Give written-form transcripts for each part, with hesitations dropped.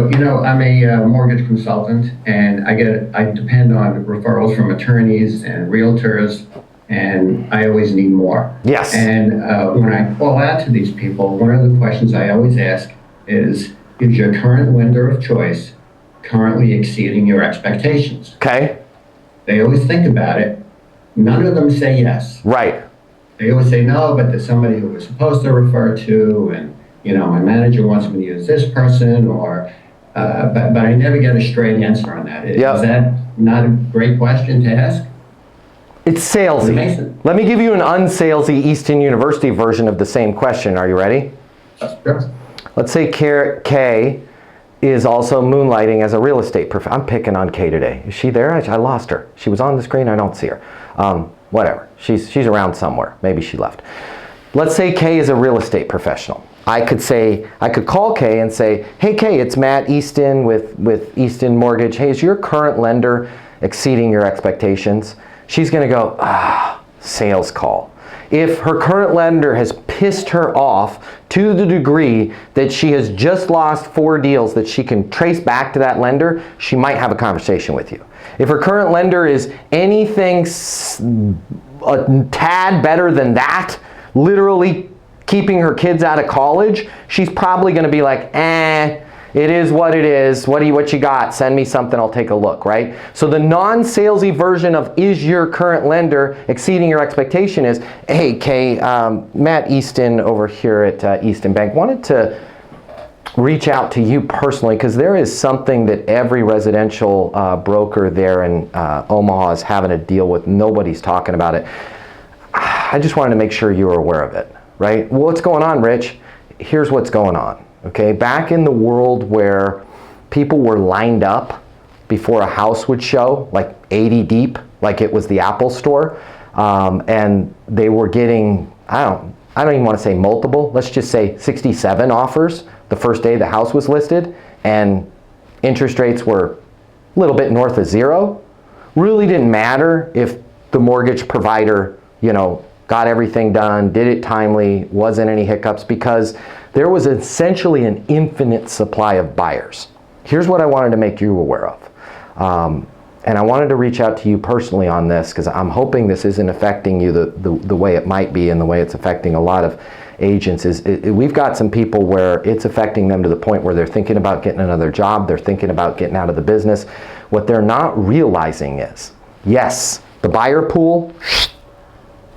I'm a mortgage consultant, and I depend on referrals from attorneys and realtors, and I always need more. Yes. And when I call out to these people, one of the questions I always ask is your current lender of choice currently exceeding your expectations? Okay. They always think about it. None of them say yes. Right. They always say no, but there's somebody who was supposed to refer to, and my manager wants me to use this person, or but I never get a straight answer on that. Yep. Is that not a great question to ask? It's salesy. Let me give you an unsalesy Easton University version of the same question. Are you ready? Sure. Let's say Kay is also moonlighting as a real estate professional. I'm picking on Kay today. Is she there? I lost her. She was on the screen. I don't see her. Whatever. She's around somewhere. Maybe she left. Let's say Kay is a real estate professional. I could call Kay and say, hey Kay, it's Matt Easton with Easton Mortgage. Hey, is your current lender exceeding your expectations? She's gonna go, sales call. If her current lender has pissed her off to the degree that she has just lost 4 deals that she can trace back to that lender, she might have a conversation with you. If her current lender is anything a tad better than that, literally keeping her kids out of college, she's probably gonna be like, it is what it is. What you got? Send me something, I'll take a look, right? So the non-salesy version of is your current lender exceeding your expectation is, hey Kay, Matt Easton over here at Easton Bank wanted to reach out to you personally because there is something that every residential broker there in Omaha is having to deal with. Nobody's talking about it. I just wanted to make sure you were aware of it, right? Well, what's going on, Rich? Here's what's going on. Okay, back in the world where people were lined up before a house would show, like 80 deep, like it was the Apple store, and they were getting, I don't even want to say multiple, let's just say 67 offers the first day the house was listed, and interest rates were a little bit north of 0. Really didn't matter if the mortgage provider, got everything done, did it timely, wasn't any hiccups, because there was essentially an infinite supply of buyers. Here's what I wanted to make you aware of. And I wanted to reach out to you personally on this because I'm hoping this isn't affecting you the way it might be and the way it's affecting a lot of agents. We've got some people where it's affecting them to the point where they're thinking about getting another job, they're thinking about getting out of the business. What they're not realizing is, yes, the buyer pool,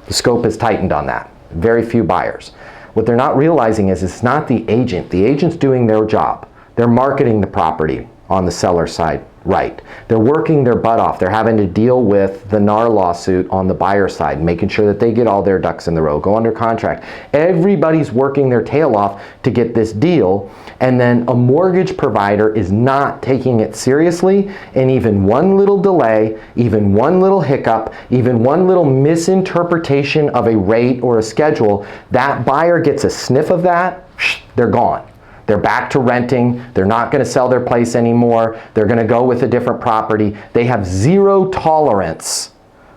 the scope is tightened on that. Very few buyers. What they're not realizing is it's not the agent. The agent's doing their job. They're marketing the property on the seller side, right. They're working their butt off. They're having to deal with the NAR lawsuit on the buyer side, making sure that they get all their ducks in the row, go under contract. Everybody's working their tail off to get this deal, and then a mortgage provider is not taking it seriously, and even one little delay, even one little hiccup, even one little misinterpretation of a rate or a schedule, that buyer gets a sniff of that, they're gone. They're back to renting. They're not going to sell their place anymore. They're going to go with a different property. They have zero tolerance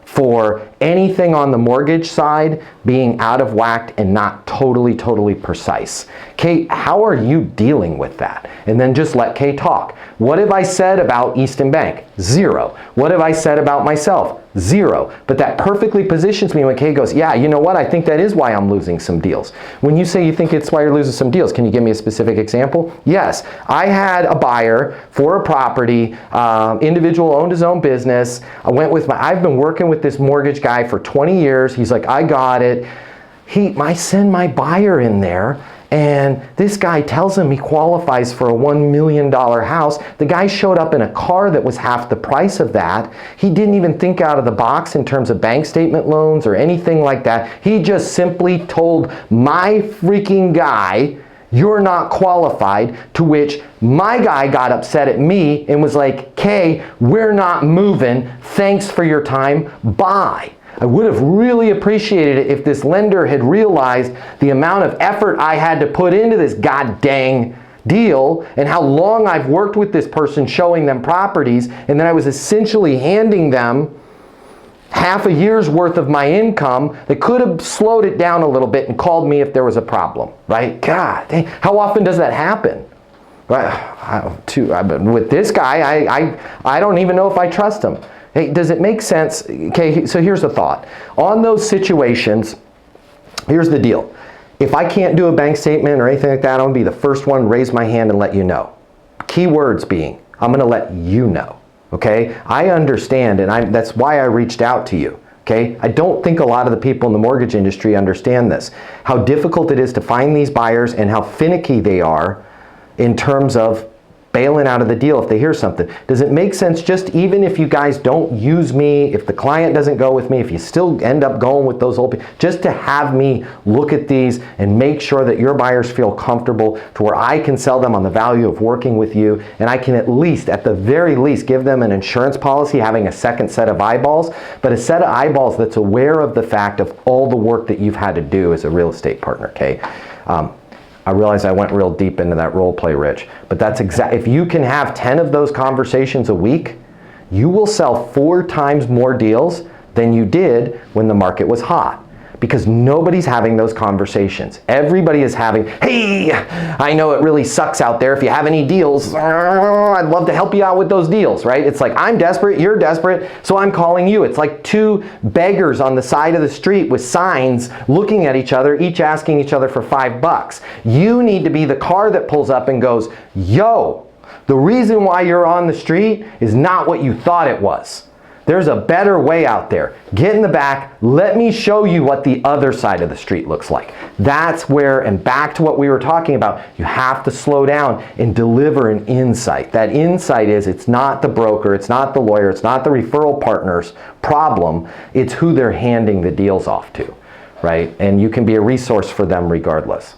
for anything on the mortgage side being out of whack and not totally precise. Kay, how are you dealing with that? And then just let Kay talk. What have I said about Easton Bank? 0. What have I said about myself? 0. But that perfectly positions me when Kay goes, yeah, you know what? I think that is why I'm losing some deals. When you say you think it's why you're losing some deals, can you give me a specific example? Yes, I had a buyer for a property, individual owned his own business. I've been working with this mortgage guy for 20 years. He's like, I got it. I send my buyer in there, and this guy tells him he qualifies for a $1 million house. The guy showed up in a car that was half the price of that. He didn't even think out of the box in terms of bank statement loans or anything like that. He just simply told my freaking guy, you're not qualified, to which my guy got upset at me and was like, Kay, we're not moving. Thanks for your time. Bye. I would have really appreciated it if this lender had realized the amount of effort I had to put into this god dang deal and how long I've worked with this person showing them properties, and then I was essentially handing them half a year's worth of my income that could have slowed it down a little bit and called me if there was a problem, right? God dang, how often does that happen? With this guy, I don't even know if I trust him. Hey, does it make sense? Okay, so here's a thought. On those situations, here's the deal. If I can't do a bank statement or anything like that, I'm gonna be the first one to raise my hand and let you know. Key words being, I'm gonna let you know, okay? I understand, and that's why I reached out to you, okay? I don't think a lot of the people in the mortgage industry understand this, how difficult it is to find these buyers and how finicky they are in terms of bailing out of the deal if they hear something. Does it make sense, just even if you guys don't use me, if the client doesn't go with me, if you still end up going with those old people, just to have me look at these and make sure that your buyers feel comfortable to where I can sell them on the value of working with you, and I can at least, at the very least, give them an insurance policy, having a second set of eyeballs, but a set of eyeballs that's aware of the fact of all the work that you've had to do as a real estate partner, okay? I realize I went real deep into that role play, Rich, but that's if you can have 10 of those conversations a week, you will sell 4 times more deals than you did when the market was hot. Because nobody's having those conversations. Everybody is having, hey, I know it really sucks out there. If you have any deals, I'd love to help you out with those deals, right? It's like, I'm desperate, you're desperate, so I'm calling you. It's like 2 beggars on the side of the street with signs looking at each other, each asking each other for $5. You need to be the car that pulls up and goes, yo, the reason why you're on the street is not what you thought it was. There's a better way out there. Get in the back. Let me show you what the other side of the street looks like. That's where, and back to what we were talking about, you have to slow down and deliver an insight. That insight is, it's not the broker, it's not the lawyer, it's not the referral partner's problem. It's who they're handing the deals off to, right? And you can be a resource for them regardless.